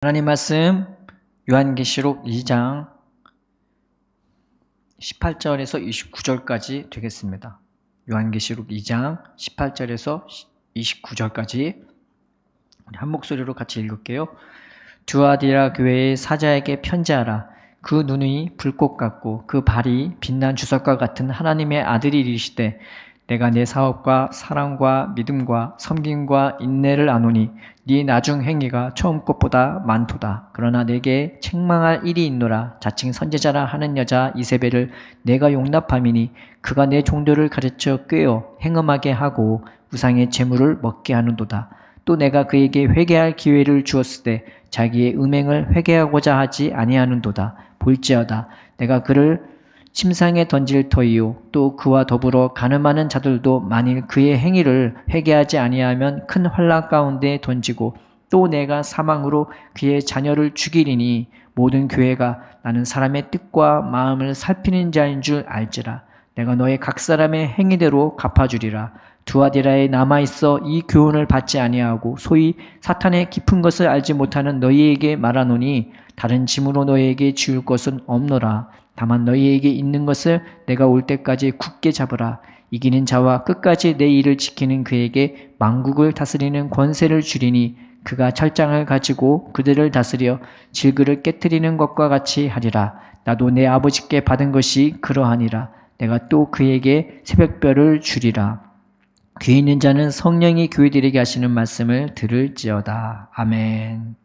하나님 말씀 요한계시록 2장 18절에서 29절까지 되겠습니다. 요한계시록 2장 18절에서 29절까지 한 목소리로 같이 읽을게요. 두아디라 교회의 사자에게 편지하라. 그 눈이 불꽃 같고 그 발이 빛난 주석과 같은 하나님의 아들이 이르시되 내가 내 사업과 사랑과 믿음과 섬김과 인내를 아노니 네 나중 행위가 처음 것보다 많도다. 그러나 내게 책망할 일이 있노라. 자칭 선지자라 하는 여자 이세벨을 내가 용납함이니 그가 내 종들을 가르쳐 꾀어 행음하게 하고 우상의 재물을 먹게 하는도다. 또 내가 그에게 회개할 기회를 주었을 때 자기의 음행을 회개하고자 하지 아니하는도다. 볼지어다 내가 그를 침상에 던질 터이요 또 그와 더불어 가늠하는 자들도 만일 그의 행위를 회개하지 아니하면 큰 환난 가운데 던지고 또 내가 사망으로 그의 자녀를 죽이리니 모든 교회가 나는 사람의 뜻과 마음을 살피는 자인 줄 알지라. 내가 너의 각 사람의 행위대로 갚아주리라. 두아디라에 남아있어 이 교훈을 받지 아니하고 소위 사탄의 깊은 것을 알지 못하는 너희에게 말하노니 다른 짐으로 너희에게 지울 것은 없노라. 다만 너희에게 있는 것을 내가 올 때까지 굳게 잡으라. 이기는 자와 끝까지 내 일을 지키는 그에게 만국을 다스리는 권세를 주리니 그가 철장을 가지고 그들을 다스려 질그를 깨뜨리는 것과 같이 하리라. 나도 내 아버지께 받은 것이 그러하니라. 내가 또 그에게 새벽별을 주리라. 귀 있는 자는 성령이 교회들에게 하시는 말씀을 들을지어다. 아멘.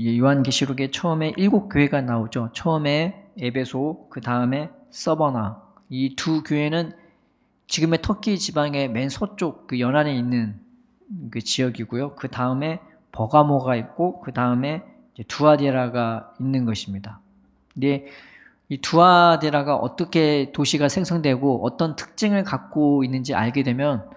요한계시록에 처음에 7교회가 나오죠. 처음에 에베소, 그 다음에 서버나. 이 두 교회는 지금의 터키 지방의 맨 서쪽 그 연안에 있는 그 지역이고요. 그 다음에 버가모가 있고 그 다음에 두아디라가 있는 것입니다. 근데 이 두아디라가 어떻게 도시가 생성되고 어떤 특징을 갖고 있는지 알게 되면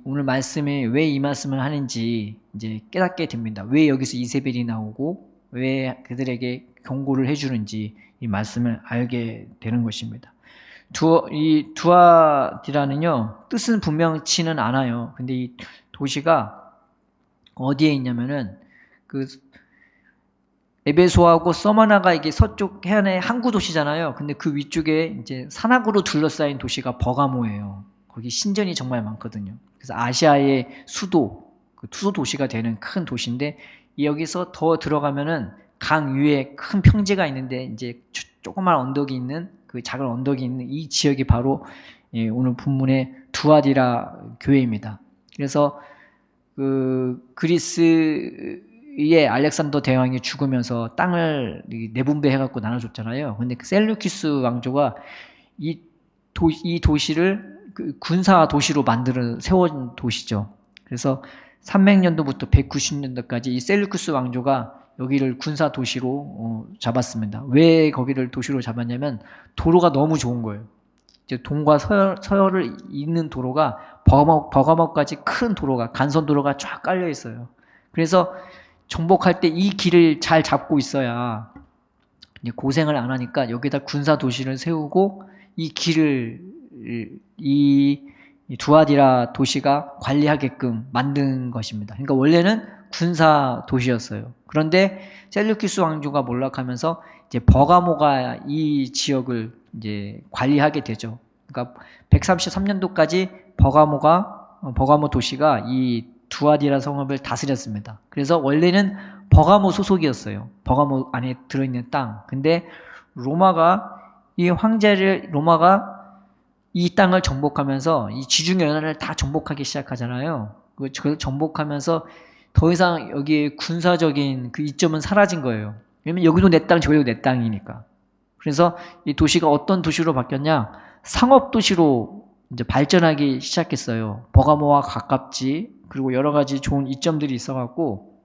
오늘 말씀에 왜 이 말씀을 하는지 이제 깨닫게 됩니다. 왜 여기서 이세벨이 나오고 왜 그들에게 경고를 해주는지 이 말씀을 알게 되는 것입니다. 이 두아디라는요, 뜻은 분명치는 않아요. 근데 이 도시가 어디에 있냐면은 그 에베소하고 서머나가 이게 서쪽 해안의 항구 도시잖아요. 근데 그 위쪽에 이제 산악으로 둘러싸인 도시가 버가모예요. 거기 신전이 정말 많거든요. 그래서 아시아의 수도, 그 투소 도시가 되는 큰 도시인데 여기서 더 들어가면은 강 위에 큰 평지가 있는데 이제 조그만 언덕이 있는 그 작은 언덕이 있는 이 지역이 바로 오늘 본문의 두아디라 교회입니다. 그래서 그 그리스의 알렉산더 대왕이 죽으면서 땅을 내분배해갖고 나눠줬잖아요. 근데 그 셀루키스 왕조가 이 도시를 그 군사 도시로 세운 도시죠. 그래서 300년도부터 190년도까지 이 셀루키스 왕조가 여기를 군사 도시로 잡았습니다. 왜 거기를 도시로 잡았냐면 도로가 너무 좋은 거예요. 이제 동과 서열을 잇는 도로가 버가모까지 큰 도로가 간선도로가 쫙 깔려 있어요. 그래서 정복할 때 이 길을 잘 잡고 있어야 고생을 안 하니까 여기다 군사 도시를 세우고 이 길을 이 두아디라 도시가 관리하게끔 만든 것입니다. 그러니까 원래는 군사 도시였어요. 그런데 셀루키스 왕조가 몰락하면서 이제 버가모가 이 지역을 이제 관리하게 되죠. 그러니까 133년도까지 버가모 도시가 이 두아디라 성읍을 다스렸습니다. 그래서 원래는 버가모 소속이었어요. 버가모 안에 들어있는 땅. 근데 로마가 이 땅을 정복하면서 이 지중해 연안을 다 정복하기 시작하잖아요. 그걸 정복하면서 더 이상 여기에 군사적인 그 이점은 사라진 거예요. 왜냐면 여기도 내 땅, 저기도 내 땅이니까. 그래서 이 도시가 어떤 도시로 바뀌었냐? 상업 도시로 이제 발전하기 시작했어요. 버가모와 가깝지. 그리고 여러 가지 좋은 이점들이 있어갖고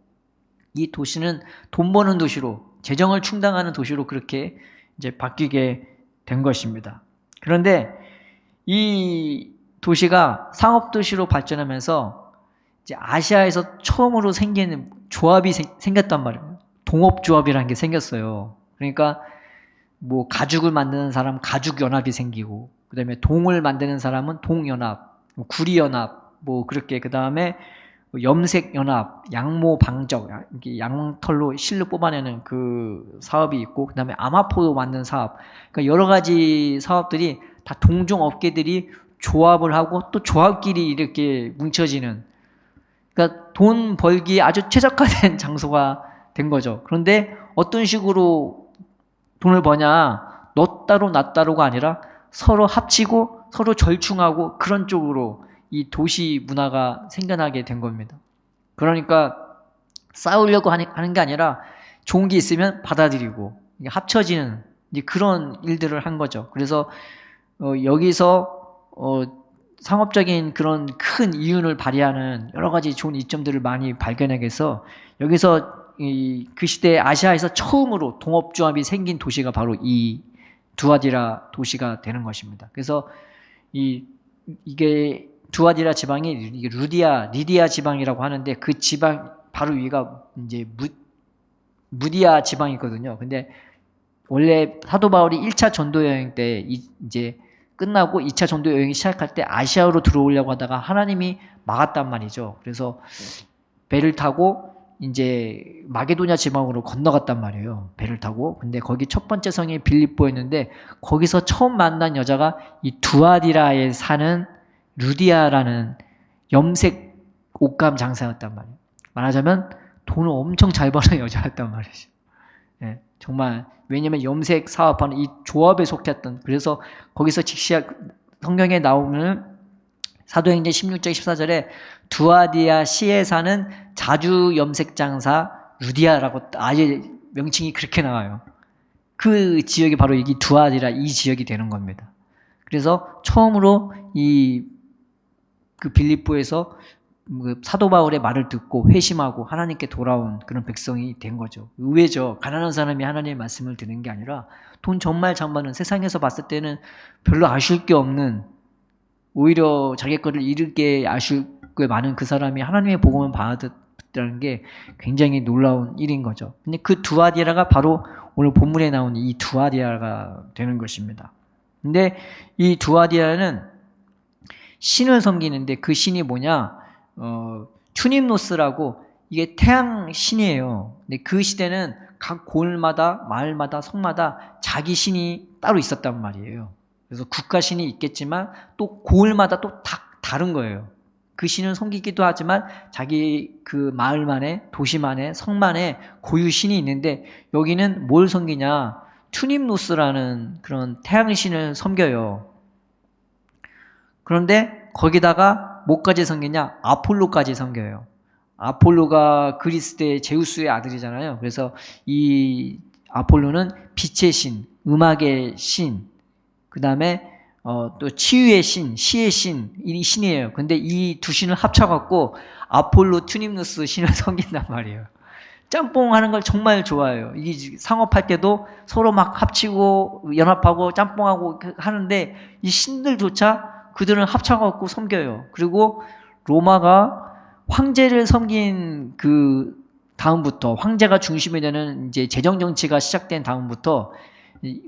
이 도시는 돈 버는 도시로, 재정을 충당하는 도시로 그렇게 이제 바뀌게 된 것입니다. 그런데 이 도시가 상업도시로 발전하면서 이제 아시아에서 처음으로 생기는 조합이 생겼단 말이에요. 동업조합이라는 게 생겼어요. 그러니까 뭐 가죽을 만드는 사람 가죽연합이 생기고, 그 다음에 동을 만드는 사람은 동연합, 구리연합, 뭐 그렇게 그 다음에 염색 연합, 양모 방적, 이렇게 양털로 실로 뽑아내는 그 사업이 있고, 그다음에 아마포도 만든 사업. 그러니까 여러 가지 사업들이 다 동종 업계들이 조합을 하고 또 조합끼리 이렇게 뭉쳐지는, 그러니까 돈 벌기에 아주 최적화된 장소가 된 거죠. 그런데 어떤 식으로 돈을 버냐? 너 따로 나 따로가 아니라 서로 합치고 서로 절충하고 그런 쪽으로 이 도시 문화가 생겨나게 된 겁니다. 그러니까 싸우려고 하는 게 아니라 좋은 게 있으면 받아들이고 합쳐지는 그런 일들을 한 거죠. 그래서 여기서 상업적인 그런 큰 이윤을 발휘하는 여러 가지 좋은 이점들을 많이 발견하게해서 여기서 그 시대에 아시아에서 처음으로 동업조합이 생긴 도시가 바로 이 두아디라 도시가 되는 것입니다. 그래서 이게 두아디라 지방이 이게 리디아 지방이라고 하는데 그 지방 바로 위가 이제 무디아 지방이거든요. 근데 원래 사도 바울이 1차 전도 여행 때 이제 끝나고 2차 전도 여행이 시작할 때 아시아로 들어오려고 하다가 하나님이 막았단 말이죠. 그래서 배를 타고 이제 마게도냐 지방으로 건너갔단 말이에요. 배를 타고. 근데 거기 첫 번째 성이 빌립보였는데 거기서 처음 만난 여자가 이 두아디라에 사는 루디아라는 염색 옷감 장사였단 말이에요. 말하자면 돈을 엄청 잘 버는 여자였단 말이죠. 네, 정말 왜냐면 염색 사업하는 이 조합에 속했던, 그래서 거기서 성경에 나오는 사도행전 16장 14절에 두아디아 시에 사는 자주 염색 장사 루디아라고 아예 명칭이 그렇게 나와요. 그 지역이 바로 여기 두아디라 이 지역이 되는 겁니다. 그래서 처음으로 그 빌립보에서 사도 바울의 말을 듣고 회심하고 하나님께 돌아온 그런 백성이 된 거죠. 의외죠. 가난한 사람이 하나님의 말씀을 듣는 게 아니라 돈 정말 잘 버는, 세상에서 봤을 때는 별로 아쉬울 게 없는, 오히려 자기 거를 잃게 아쉬울 게 많은 그 사람이 하나님의 복음을 받았다는 게 굉장히 놀라운 일인 거죠. 근데 그 두아디라가 바로 오늘 본문에 나온 이 두아디라가 되는 것입니다. 근데 이 두아디라는 신을 섬기는데 그 신이 뭐냐? 튜님노스라고 이게 태양 신이에요. 근데 그 시대는 각 고을마다 마을마다 성마다 자기 신이 따로 있었단 말이에요. 그래서 국가 신이 있겠지만 또 고을마다 또 다른 거예요. 그 신을 섬기기도 하지만 자기 그 마을만의, 도시만의, 성만의 고유 신이 있는데 여기는 뭘 섬기냐? 튜님노스라는 그런 태양 신을 섬겨요. 그런데 거기다가 뭐까지 섬기냐? 아폴로까지 섬겨요. 아폴로가 그리스의 제우스의 아들이잖아요. 그래서 이 아폴로는 빛의 신, 음악의 신, 그 다음에 또 치유의 신, 시의 신, 이 신이에요. 근데 이 두 신을 합쳐갖고 아폴로 튜님누스 신을 섬긴단 말이에요. 짬뽕 하는 걸 정말 좋아해요. 이게 상업할 때도 서로 막 합치고 연합하고 짬뽕하고 하는데 이 신들조차 그들은 합쳐갖고 섬겨요. 그리고 로마가 황제를 섬긴 그 다음부터, 황제가 중심이 되는 이제 재정 정치가 시작된 다음부터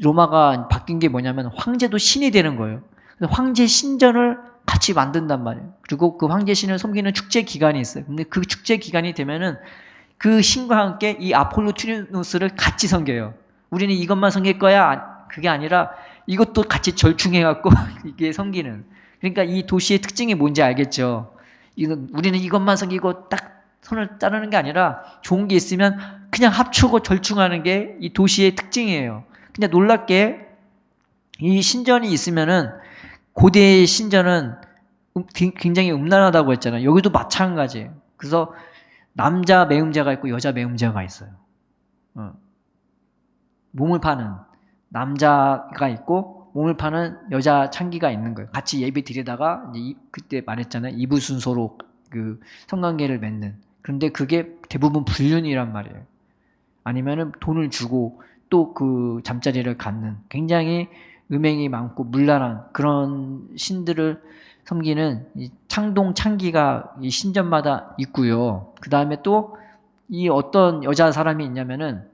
로마가 바뀐 게 뭐냐면 황제도 신이 되는 거예요. 그래서 황제 신전을 같이 만든단 말이에요. 그리고 그 황제 신을 섬기는 축제 기간이 있어요. 근데 그 축제 기간이 되면은 그 신과 함께 이 아폴로 튜리누스를 같이 섬겨요. 우리는 이것만 섬길 거야. 그게 아니라 이것도 같이 절충해갖고 이게 섬기는. 그러니까 이 도시의 특징이 뭔지 알겠죠? 우리는 이것만 섬기고 딱 손을 자르는 게 아니라 좋은 게 있으면 그냥 합치고 절충하는 게 이 도시의 특징이에요. 근데 놀랍게 이 신전이 있으면은 고대의 신전은 굉장히 음란하다고 했잖아요. 여기도 마찬가지예요. 그래서 남자 매음제가 있고 여자 매음제가 있어요. 몸을 파는 남자가 있고 몸을 파는 여자 창기가 있는 거예요. 같이 예배 드리다가 이제 그때 말했잖아요. 이부 순서로 그 성관계를 맺는. 그런데 그게 대부분 불륜이란 말이에요. 아니면은 돈을 주고 또 그 잠자리를 갖는 굉장히 음행이 많고 문란한 그런 신들을 섬기는 이 창동 창기가 이 신전마다 있고요. 그 다음에 또 이 어떤 여자 사람이 있냐면은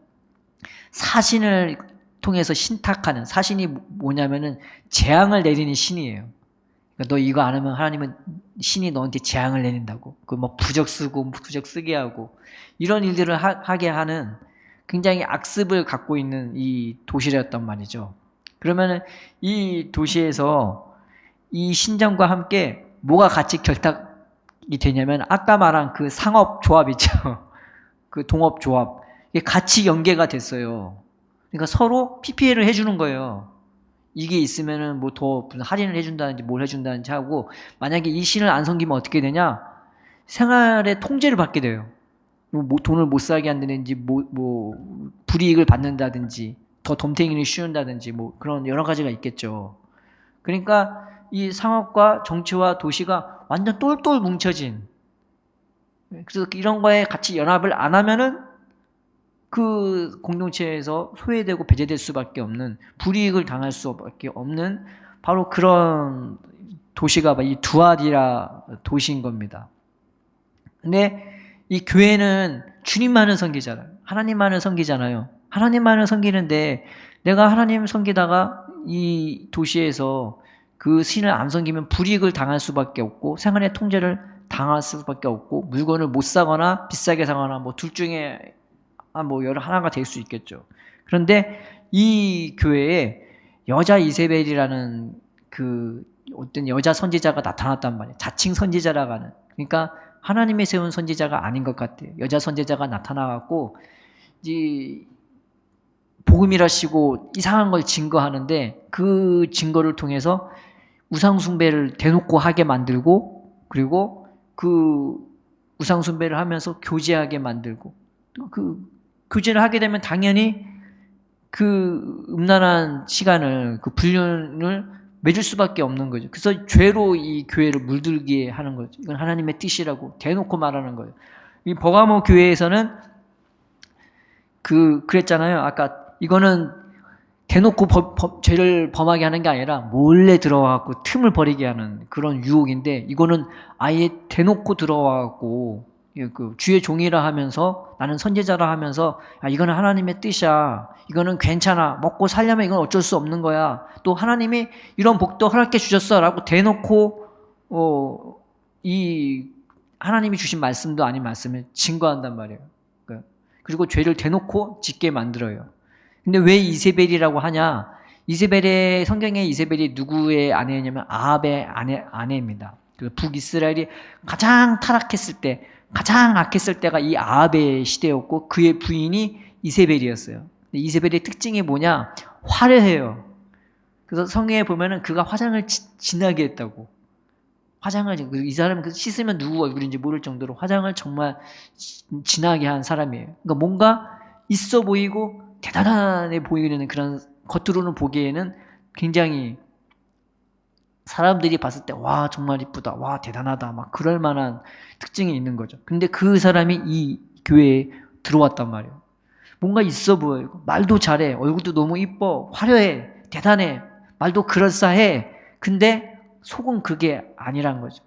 사신을 통해서 신탁하는, 사신이 뭐냐면은 재앙을 내리는 신이에요. 그러니까 너 이거 안 하면 하나님은 신이 너한테 재앙을 내린다고. 그 뭐 부적 쓰고 부적 쓰게 하고 이런 일들을 하게 하는 굉장히 악습을 갖고 있는 이 도시였단 말이죠. 그러면은 이 도시에서 이 신전과 함께 뭐가 같이 결탁이 되냐면 아까 말한 그 상업조합 있죠. 그 동업조합. 이게 같이 연계가 됐어요. 그러니까 서로 PPL을 해주는 거예요. 이게 있으면은 뭐 더 할인을 해준다든지 뭘 해준다든지 하고 만약에 이 신을 안 섬기면 어떻게 되냐? 생활의 통제를 받게 돼요. 뭐 돈을 못 살게 한다든지 뭐 불이익을 받는다든지 더 덤탱이를 씌운다든지 뭐 그런 여러 가지가 있겠죠. 그러니까 이 상업과 정치와 도시가 완전 똘똘 뭉쳐진 그래서 이런 거에 같이 연합을 안 하면은 그 공동체에서 소외되고 배제될 수밖에 없는 불이익을 당할 수밖에 없는 바로 그런 도시가 이 두아디라 도시인 겁니다. 근데 이 교회는 주님만을 섬기잖아요. 하나님만을 섬기잖아요. 하나님만을 섬기는데 내가 하나님 섬기다가 이 도시에서 그 신을 안 섬기면 불이익을 당할 수밖에 없고 생활의 통제를 당할 수밖에 없고 물건을 못 사거나 비싸게 사거나 뭐 둘 중에 뭐 여러 하나가 될 수 있겠죠. 그런데 이 교회에 여자 이세벨이라는 그 어떤 여자 선지자가 나타났단 말이에요. 자칭 선지자라고 하는. 그러니까 하나님이 세운 선지자가 아닌 것 같아요. 여자 선지자가 나타나갖고 이 복음이라시고 이상한 걸 증거하는데 그 증거를 통해서 우상숭배를 대놓고 하게 만들고 그리고 그 우상숭배를 하면서 교제하게 만들고 그 교제를 하게 되면 당연히 그 음란한 시간을 그 불륜을 맺을 수밖에 없는 거죠. 그래서 죄로 이 교회를 물들게 하는 거죠. 이건 하나님의 뜻이라고 대놓고 말하는 거예요. 이 버가모 교회에서는 그랬잖아요. 아까 이거는 대놓고 죄를 범하게 하는 게 아니라 몰래 들어와갖고 틈을 버리게 하는 그런 유혹인데 이거는 아예 대놓고 들어와갖고 그 주의 종이라 하면서 나는 선지자라 하면서 이거는 하나님의 뜻이야. 이거는 괜찮아. 먹고 살려면 이건 어쩔 수 없는 거야. 또 하나님이 이런 복도 허락해 주셨어라고 대놓고 이 하나님이 주신 말씀도 아닌 말씀을 증거한단 말이에요. 그리고 죄를 대놓고 짓게 만들어요. 근데 왜 이세벨이라고 하냐? 이세벨의 성경에 이세벨이 누구의 아내냐면 아합의 아내입니다. 북이스라엘이 가장 타락했을 때, 가장 악했을 때가 이 아합의 시대였고 그의 부인이 이세벨이었어요. 이세벨의 특징이 뭐냐? 화려해요. 그래서 성경에 보면은 그가 화장을 진하게 했다고. 화장을 이 사람은 씻으면 누구 얼굴인지 모를 정도로 화장을 정말 진하게 한 사람이에요. 그러니까 뭔가 있어 보이고 대단해 보이는 그런 겉으로는 보기에는 굉장히 사람들이 봤을 때 와 정말 이쁘다, 와 대단하다 막 그럴 만한 특징이 있는 거죠. 근데 그 사람이 이 교회에 들어왔단 말이에요. 뭔가 있어 보이고 말도 잘해, 얼굴도 너무 이뻐, 화려해, 대단해, 말도 그럴싸해. 근데 속은 그게 아니란 거죠.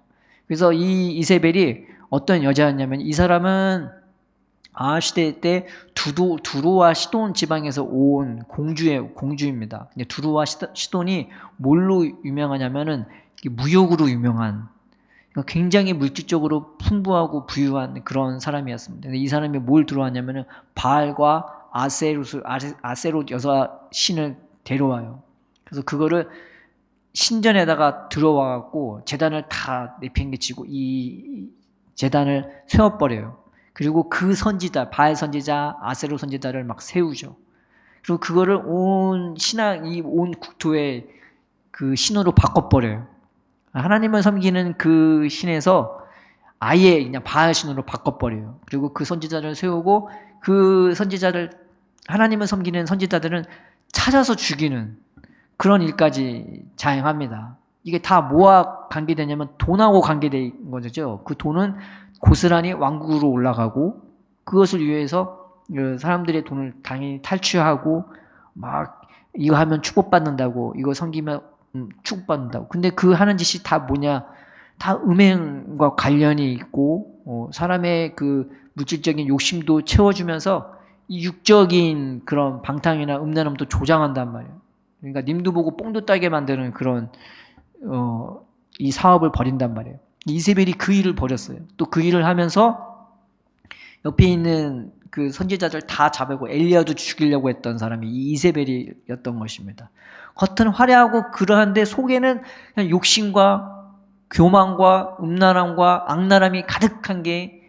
그래서 이 이세벨이 어떤 여자였냐면 이 사람은 아합 시대 때 두로와 시돈 지방에서 온 공주입니다. 근데 두로와 시돈이 뭘로 유명하냐면은 무역으로 유명한 그러니까 굉장히 물질적으로 풍부하고 부유한 그런 사람이었습니다. 근데 이 사람이 뭘 들어왔냐면은 바알과 아세롯 여자 신을 데려와요. 그래서 그거를 신전에다가 들어와갖고 제단을 다 내팽개치고 이 제단을 세워버려요. 그리고 그 선지자, 바알 선지자, 아세롯 선지자를 막 세우죠. 그리고 그거를 온 국토의 그 신으로 바꿔버려요. 하나님을 섬기는 그 신에서 아예 그냥 바알 신으로 바꿔버려요. 그리고 그 선지자를 세우고 그 선지자를 하나님을 섬기는 선지자들은 찾아서 죽이는 그런 일까지 자행합니다. 이게 다 뭐와 관계되냐면 돈하고 관계된 거죠. 그 돈은 고스란히 왕국으로 올라가고 그것을 위해서 사람들의 돈을 당연히 탈취하고 막 이거 하면 축복받는다고 이거 섬기면 축복받는다고. 근데 그 하는 짓이 다 뭐냐? 다 음행과 관련이 있고 사람의 그 물질적인 욕심도 채워주면서 이 육적인 그런 방탕이나 음란함도 조장한단 말이에요. 그러니까 님도 보고 뽕도 따게 만드는 그런 이 사업을 벌인단 말이에요. 이세벨이 그 일을 벌였어요. 또 그 일을 하면서 옆에 있는 그 선지자들 다 잡고 엘리야도 죽이려고 했던 사람이 이 이세벨이었던 것입니다. 겉은 화려하고 그러한데 속에는 그냥 욕심과 교만과 음란함과 악랄함이 가득한 게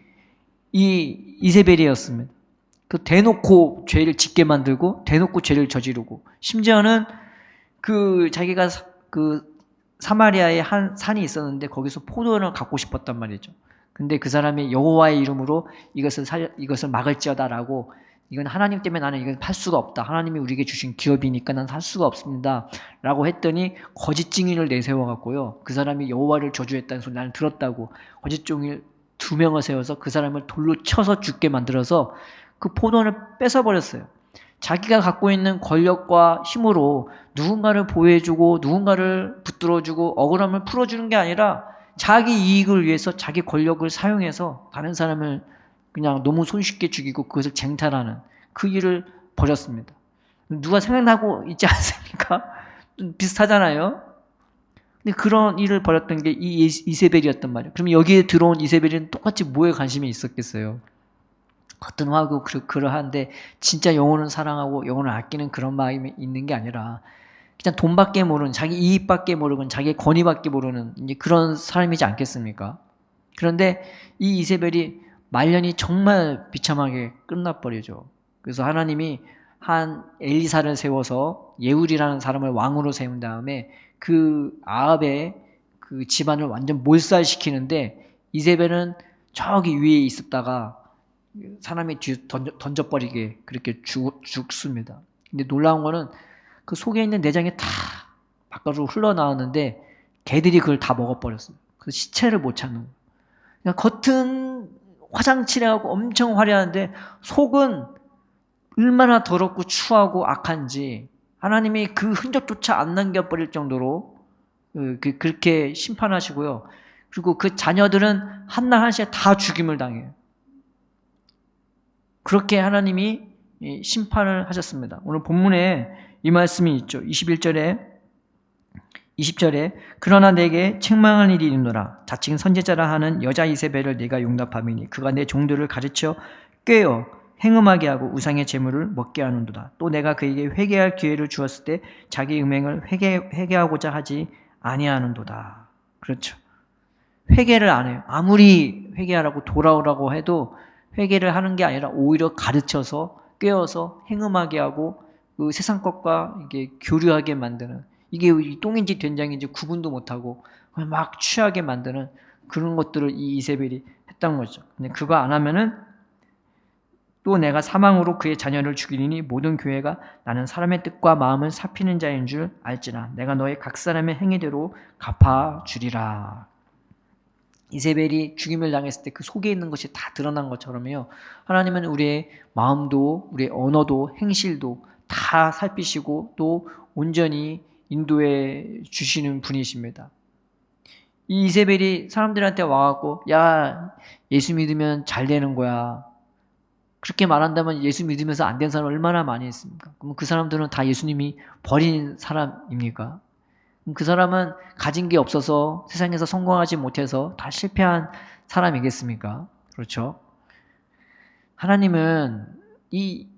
이 이세벨이었습니다. 그 대놓고 죄를 짓게 만들고 대놓고 죄를 저지르고 심지어는 그 자기가 그 사마리아에 한 산이 있었는데 거기서 포도원을 갖고 싶었단 말이죠. 근데 그 사람이 여호와의 이름으로 이것을 막을지어다라고 이건 하나님 때문에 나는 이건 팔 수가 없다. 하나님이 우리에게 주신 기업이니까 난 살 수가 없습니다. 라고 했더니 거짓 증인을 내세워 갖고요. 그 사람이 여호와를 저주했다는 소리 나는 들었다고 거짓 증인 2명을 세워서 그 사람을 돌로 쳐서 죽게 만들어서 그 포도원을 뺏어버렸어요. 자기가 갖고 있는 권력과 힘으로 누군가를 보호해주고 누군가를 붙들어주고 억울함을 풀어주는 게 아니라 자기 이익을 위해서 자기 권력을 사용해서 다른 사람을 그냥 너무 손쉽게 죽이고 그것을 쟁탈하는 그 일을 벌였습니다. 누가 생각나고 있지 않습니까? 좀 비슷하잖아요. 근데 그런 일을 벌였던 게 이 이세벨이었단 말이에요. 그럼 여기에 들어온 이세벨은 똑같이 뭐에 관심이 있었겠어요? 겉은 화고 그러한데 진짜 영혼을 사랑하고 영혼을 아끼는 그런 마음이 있는 게 아니라 그냥 돈밖에 모르는 자기 이익밖에 모르는 자기 권위밖에 모르는 이제 그런 사람이지 않겠습니까? 그런데 이 이세벨이 말년이 정말 비참하게 끝나버리죠. 그래서 하나님이 한 엘리사를 세워서 예훌이라는 사람을 왕으로 세운 다음에 그 아합의 그 집안을 완전 몰살시키는데 이세벨은 저기 위에 있었다가 사람이 뒤에 던져버리게 그렇게 죽습니다. 근데 놀라운 거는 그 속에 있는 내장이 다 바깥으로 흘러나왔는데 개들이 그걸 다 먹어버렸어요. 그 시체를 못 찾는 거예요. 그러니까 겉은 화장칠해갖고 엄청 화려한데 속은 얼마나 더럽고 추하고 악한지 하나님이 그 흔적조차 안 남겨버릴 정도로 그렇게 심판하시고요. 그리고 그 자녀들은 한날 한시에 다 죽임을 당해요. 그렇게 하나님이 심판을 하셨습니다. 오늘 본문에 이 말씀이 있죠. 21절에 20절에 그러나 내게 책망할 일이 있노라. 자칭 선지자라 하는 여자 이세벨을 네가 용납함이니 그가 내 종들을 가르쳐 꾀어 행음하게 하고 우상의 재물을 먹게 하는도다. 또 내가 그에게 회개할 기회를 주었을 때 자기 음행을 회개하고자 하지 아니하는도다. 그렇죠. 회개를 안 해요. 아무리 회개하라고 돌아오라고 해도 회개를 하는 게 아니라 오히려 가르쳐서 꾀어서 행음하게 하고 그 세상 것과 이게 교류하게 만드는 이게 똥인지 된장인지 구분도 못하고 막 취하게 만드는 그런 것들을 이 이세벨이 했던 거죠. 근데 그거 안 하면은 또 내가 사망으로 그의 자녀를 죽이니 모든 교회가 나는 사람의 뜻과 마음을 살피는 자인 줄 알지나 내가 너의 각 사람의 행위대로 갚아주리라. 이세벨이 죽임을 당했을 때 그 속에 있는 것이 다 드러난 것처럼요. 하나님은 우리의 마음도 우리의 언어도 행실도 다 살피시고 또 온전히 인도해 주시는 분이십니다. 이 이세벨이 사람들한테 와갖고 야 예수 믿으면 잘 되는 거야. 그렇게 말한다면 예수 믿으면서 안 된 사람 얼마나 많이 있습니까? 그럼 그 사람들은 다 예수님이 버린 사람입니까? 그럼 그 사람은 가진 게 없어서 세상에서 성공하지 못해서 다 실패한 사람이겠습니까? 그렇죠? 하나님은 이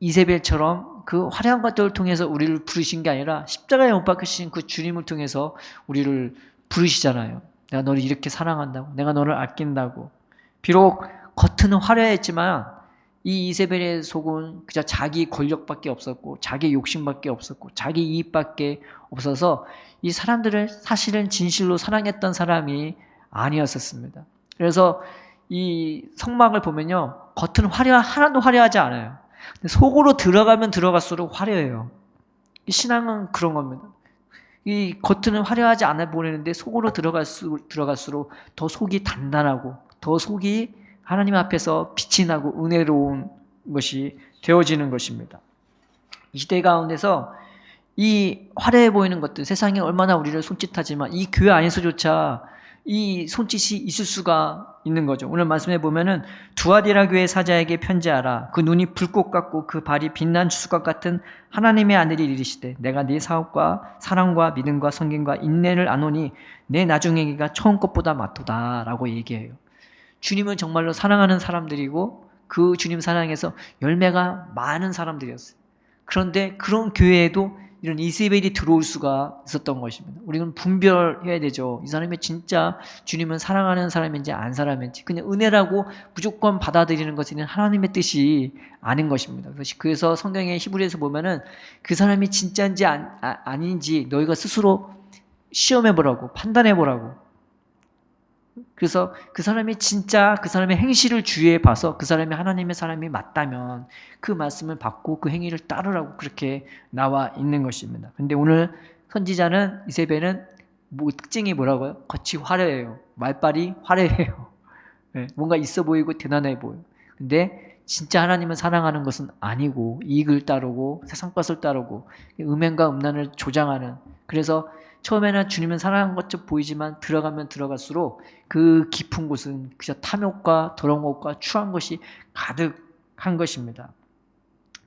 이세벨처럼 그 화려한 것들을 통해서 우리를 부르신 게 아니라 십자가에 못 박히신 그 주님을 통해서 우리를 부르시잖아요. 내가 너를 이렇게 사랑한다고, 내가 너를 아낀다고. 비록 겉은 화려했지만 이 이세벨의 속은 그저 자기 권력밖에 없었고 자기 욕심밖에 없었고 자기 이익밖에 없어서 이 사람들을 사실은 진실로 사랑했던 사람이 아니었었습니다. 그래서 이 성막을 보면요, 겉은 하나도 화려하지 않아요. 근데 속으로 들어가면 들어갈수록 화려해요. 이 신앙은 그런 겁니다. 이 겉은 화려하지 않아 보이는데 속으로 들어갈수록 더 속이 단단하고 더 속이 하나님 앞에서 빛이 나고 은혜로운 것이 되어지는 것입니다. 이 시대 가운데서 이 화려해 보이는 것들, 세상이 얼마나 우리를 손짓하지만 이 교회 안에서조차 이 손짓이 있을 수가 있는 거죠. 오늘 말씀해 보면은 두아디라 교회 사자에게 편지하라. 그 눈이 불꽃 같고 그 발이 빛난 주석과 같은 하나님의 아들이 이르시되 내가 네 사업과 사랑과 믿음과 성김과 인내를 아노니 내 나중에기가 처음 것보다 많도다 라고 얘기해요. 주님은 정말로 사랑하는 사람들이고 그 주님 사랑에서 열매가 많은 사람들이었어요. 그런데 그런 교회에도 이런 이세벨이 들어올 수가 있었던 것입니다. 우리는 분별해야 되죠. 이 사람이 진짜 주님은 사랑하는 사람인지 안 사람인지. 그냥 은혜라고 무조건 받아들이는 것은 하나님의 뜻이 아닌 것입니다. 그래서 성경의 히브리에서 보면은 그 사람이 진짜인지 아닌지 너희가 스스로 시험해 보라고, 판단해 보라고. 그래서 그 사람이 진짜 그 사람의 행실을 주의해 봐서 그 사람이 하나님의 사람이 맞다면 그 말씀을 받고 그 행위를 따르라고 그렇게 나와 있는 것입니다. 근데 오늘 선지자는 이세벨은 특징이 뭐라고요? 겉이 화려해요. 말빨이 화려해요. 네, 뭔가 있어 보이고 대단해 보여요. 근데 진짜 하나님을 사랑하는 것은 아니고 이익을 따르고 세상 것을 따르고 음행과 음란을 조장하는, 그래서 처음에는 주님은 사랑하는 것처럼 보이지만 들어가면 들어갈수록 그 깊은 곳은 그저 탐욕과 더러운 것과 추한 것이 가득한 것입니다.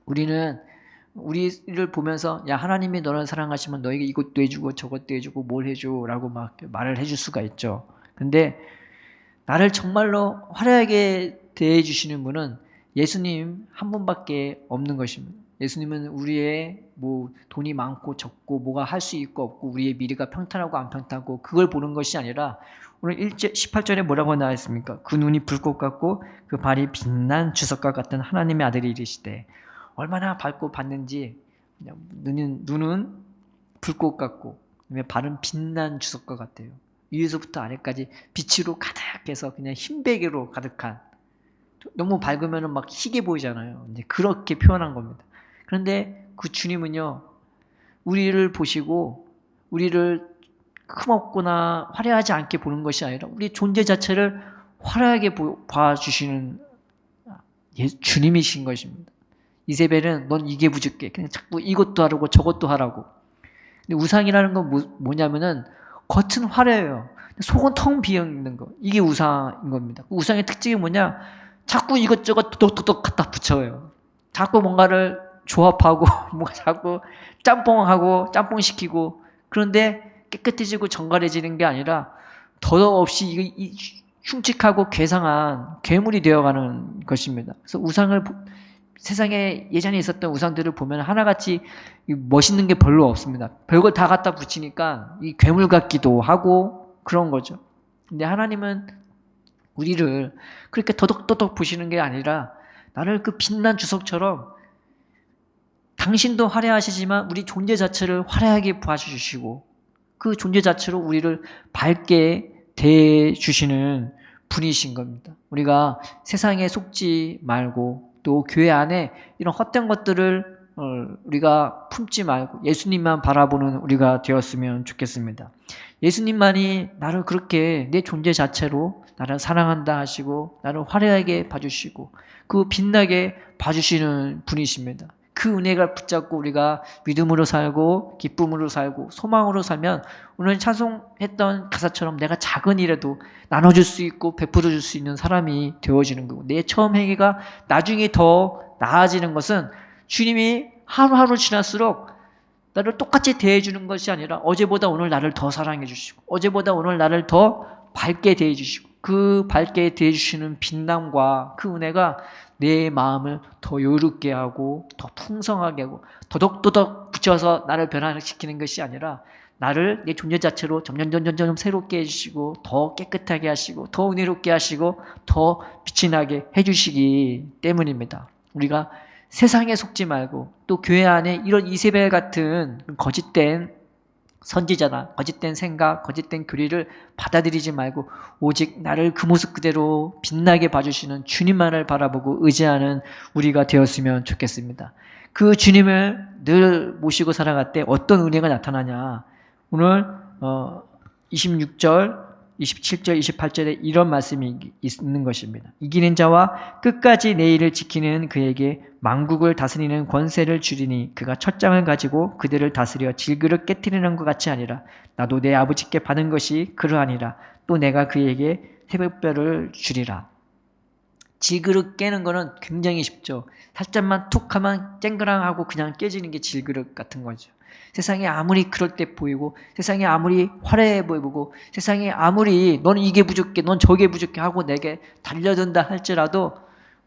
우리는 우리를 보면서 야 하나님이 너를 사랑하시면 너에게 이것도 해주고 저것도 해주고 뭘 해줘 라고 막 말을 해줄 수가 있죠. 근데 나를 정말로 화려하게 대해주시는 분은 예수님 한 분밖에 없는 것입니다. 예수님은 우리의 뭐 돈이 많고 적고 뭐가 할 수 있고 없고 우리의 미래가 평탄하고 안 평탄하고 그걸 보는 것이 아니라 오늘 18절에 뭐라고 나와 있습니까? 그 눈이 불꽃 같고 그 발이 빛난 주석과 같은 하나님의 아들이 이르시되, 얼마나 밝고 봤는지 눈은 불꽃 같고 발은 빛난 주석과 같아요. 위에서부터 아래까지 빛으로 가득해서 그냥 흰베개로 가득한, 너무 밝으면 막 희게 보이잖아요. 이제 그렇게 표현한 겁니다. 그런데 그 주님은요, 우리를 보시고 우리를 흠없거나 화려하지 않게 보는 것이 아니라 우리 존재 자체를 화려하게 봐주시는 주님이신 것입니다. 이세벨은 넌 이게 부족해. 그냥 자꾸 이것도 하라고 저것도 하라고. 근데 우상이라는 건 뭐냐면은 겉은 화려해요. 속은 텅 비어 있는 거. 이게 우상인 겁니다. 우상의 특징이 뭐냐? 자꾸 이것저것 도덕도덕 갖다 붙여요. 자꾸 뭔가를 조합하고 뭔가 자꾸 짬뽕하고 짬뽕시키고, 그런데 깨끗해지고 정갈해지는 게 아니라 더없이 흉측하고 괴상한 괴물이 되어가는 것입니다. 그래서 우상을 세상에 예전에 있었던 우상들을 보면 하나같이 멋있는 게 별로 없습니다. 별걸 다 갖다 붙이니까 이 괴물 같기도 하고 그런 거죠. 근데 하나님은 우리를 그렇게 더덕더덕 보시는 게 아니라 나를 그 빛난 주석처럼 당신도 화려하시지만 우리 존재 자체를 화려하게 봐주시고 그 존재 자체로 우리를 밝게 대해주시는 분이신 겁니다. 우리가 세상에 속지 말고 또 교회 안에 이런 헛된 것들을 우리가 품지 말고 예수님만 바라보는 우리가 되었으면 좋겠습니다. 예수님만이 나를 그렇게 내 존재 자체로 나를 사랑한다 하시고 나를 화려하게 봐주시고 그 빛나게 봐주시는 분이십니다. 그 은혜가 붙잡고 우리가 믿음으로 살고 기쁨으로 살고 소망으로 살면 오늘 찬송했던 가사처럼 내가 작은 일에도 나눠줄 수 있고 베풀어 줄 수 있는 사람이 되어지는 거고, 내 처음 행위가 나중에 더 나아지는 것은 주님이 하루하루 지날수록 나를 똑같이 대해주는 것이 아니라 어제보다 오늘 나를 더 사랑해 주시고 어제보다 오늘 나를 더 밝게 대해주시고 그 밝게 대해주시는 빛남과 그 은혜가 내 마음을 더 여유롭게 하고 더 풍성하게 하고 도덕도덕 붙여서 나를 변화시키는 것이 아니라 나를 내 존재 자체로 점점 새롭게 해주시고 더 깨끗하게 하시고 더 은혜롭게 하시고 더 빛이 나게 해주시기 때문입니다. 우리가 세상에 속지 말고 또 교회 안에 이런 이세벨 같은 거짓된 선지자나 거짓된 생각, 거짓된 교리를 받아들이지 말고 오직 나를 그 모습 그대로 빛나게 봐주시는 주님만을 바라보고 의지하는 우리가 되었으면 좋겠습니다. 그 주님을 늘 모시고 살아갈 때 어떤 은혜가 나타나냐? 오늘 26절, 27절, 28절에 이런 말씀이 있는 것입니다. 이기는 자와 끝까지 내 일을 지키는 그에게 만국을 다스리는 권세를 주리니 그가 첫 장을 가지고 그들을 다스려 질그릇 깨트리는 것 같이 아니라 나도 내 아버지께 받은 것이 그러하니라. 또 내가 그에게 새벽별을 주리라. 질그릇 깨는 거는 굉장히 쉽죠. 살짝만 툭 하면 쨍그랑하고 그냥 깨지는 게 질그릇 같은 거죠. 세상에 아무리 그럴 때 보이고, 세상에 아무리 화려해 보이고, 세상에 아무리 넌 이게 부족해, 넌 저게 부족해 하고 내게 달려든다 할지라도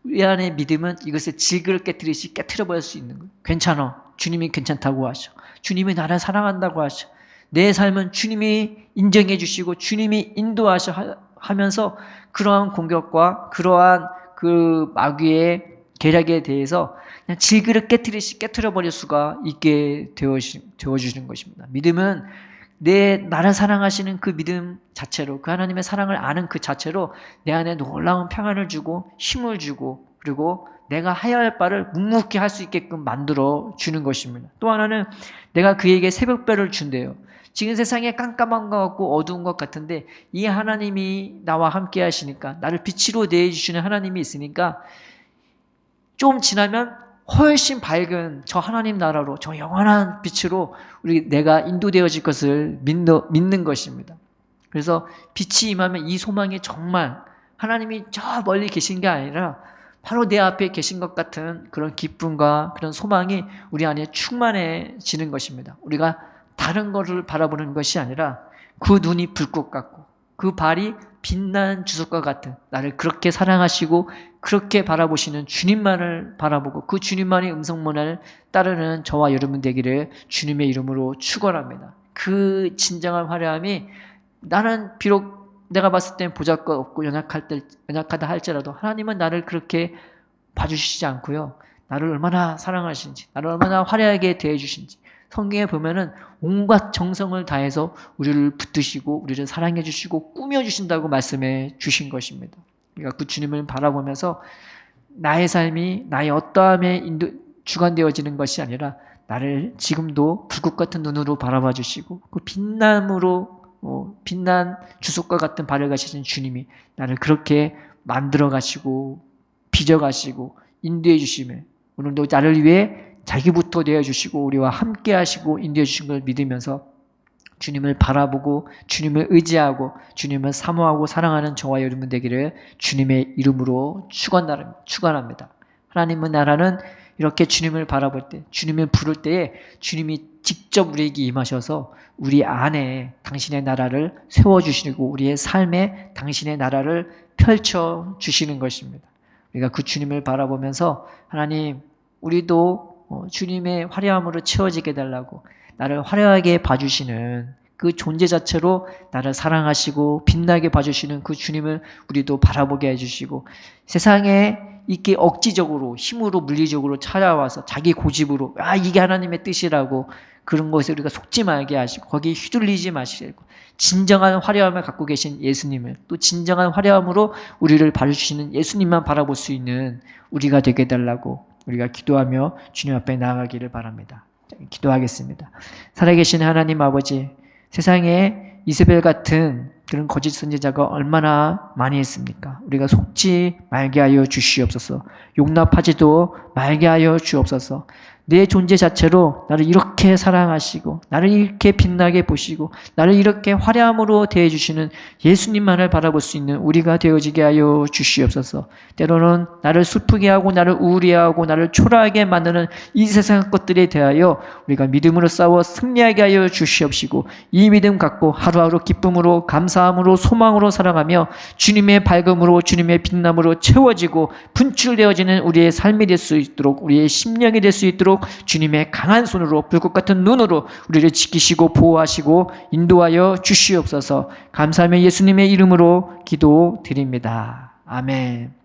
우리 안의 믿음은 이것을 질그릇 깨뜨리듯이 깨트려버릴 수 있는 거예요. 괜찮아. 주님이 괜찮다고 하셔. 주님이 나를 사랑한다고 하셔. 내 삶은 주님이 인정해 주시고 주님이 인도하셔 하면서 그러한 공격과 그러한 그 마귀의 계략에 대해서 그냥 질그릇 깨트리듯이 깨트려버릴 수가 있게 되어주시는 것입니다. 믿음은 나를 사랑하시는 그 믿음 자체로, 그 하나님의 사랑을 아는 그 자체로 내 안에 놀라운 평안을 주고 힘을 주고, 그리고 내가 해야 할 바를 묵묵히 할 수 있게끔 만들어 주는 것입니다. 또 하나는 내가 그에게 새벽별을 준대요. 지금 세상에 깜깜한 것 같고 어두운 것 같은데 이 하나님이 나와 함께 하시니까, 나를 빛으로 내주시는 하나님이 있으니까 좀 지나면 훨씬 밝은 저 하나님 나라로, 저 영원한 빛으로 내가 인도되어질 것을 믿는 것입니다. 그래서 빛이 임하면 이 소망이 정말 하나님이 저 멀리 계신 게 아니라 바로 내 앞에 계신 것 같은 그런 기쁨과 그런 소망이 우리 안에 충만해지는 것입니다. 우리가 다른 것을 바라보는 것이 아니라 그 눈이 불꽃 같고 그 발이 빛나는 주석과 같은, 나를 그렇게 사랑하시고 그렇게 바라보시는 주님만을 바라보고 그 주님만의 음성문을 따르는 저와 여러분 되기를 주님의 이름으로 축원합니다. 그 진정한 화려함이, 나는 비록 내가 봤을 땐 보잘것없고 연약하다 할지라도 하나님은 나를 그렇게 봐주시지 않고요, 나를 얼마나 사랑하시는지, 나를 얼마나 화려하게 대해주신지 성경에 보면은 온갖 정성을 다해서 우리를 붙드시고 우리를 사랑해 주시고 꾸며 주신다고 말씀해 주신 것입니다. 그러니까 그 주님을 바라보면서 나의 삶이 나의 어떠함에 주관되어지는 것이 아니라 나를 지금도 불꽃 같은 눈으로 바라봐 주시고 그 빛난 주석과 같은 발을 가시는 주님이 나를 그렇게 만들어 가시고 빚어 가시고 인도해 주시며 오늘도 나를 위해 자기부터 되어주시고 우리와 함께 하시고 인도해 주신 걸 믿으면서 주님을 바라보고 주님을 의지하고 주님을 사모하고 사랑하는 저와 여러분 되기를 주님의 이름으로 축원합니다. 하나님의 나라는 이렇게 주님을 바라볼 때, 주님을 부를 때에 주님이 직접 우리에게 임하셔서 우리 안에 당신의 나라를 세워주시고 우리의 삶에 당신의 나라를 펼쳐주시는 것입니다. 우리가 그 주님을 바라보면서 하나님, 우리도 주님의 화려함으로 채워지게 해달라고, 나를 화려하게 봐주시는 그 존재 자체로 나를 사랑하시고 빛나게 봐주시는 그 주님을 우리도 바라보게 해주시고, 세상에 이렇게 억지적으로 힘으로 물리적으로 찾아와서 자기 고집으로 이게 하나님의 뜻이라고 그런 것에 우리가 속지 말게 하시고 거기에 휘둘리지 마시고 진정한 화려함을 갖고 계신 예수님을, 또 진정한 화려함으로 우리를 봐주시는 예수님만 바라볼 수 있는 우리가 되게 해달라고 우리가 기도하며 주님 앞에 나아가기를 바랍니다. 기도하겠습니다. 살아계신 하나님 아버지, 세상에 이세벨 같은 그런 거짓 선지자가 얼마나 많이 있습니까? 우리가 속지 말게 하여 주시옵소서. 용납하지도 말게 하여 주옵소서. 내 존재 자체로 나를 이렇게 사랑하시고 나를 이렇게 빛나게 보시고 나를 이렇게 화려함으로 대해주시는 예수님만을 바라볼 수 있는 우리가 되어지게 하여 주시옵소서. 때로는 나를 슬프게 하고 나를 우울해하고 나를 초라하게 만드는 이 세상 것들에 대하여 우리가 믿음으로 싸워 승리하게 하여 주시옵시고 이 믿음 갖고 하루하루 기쁨으로 감사함으로 소망으로 살아가며 주님의 밝음으로 주님의 빛남으로 채워지고 분출되어지는 우리의 삶이 될 수 있도록, 우리의 심령이 될 수 있도록 주님의 강한 손으로 불꽃 같은 눈으로 우리를 지키시고 보호하시고 인도하여 주시옵소서. 감사하며 예수님의 이름으로 기도드립니다. 아멘.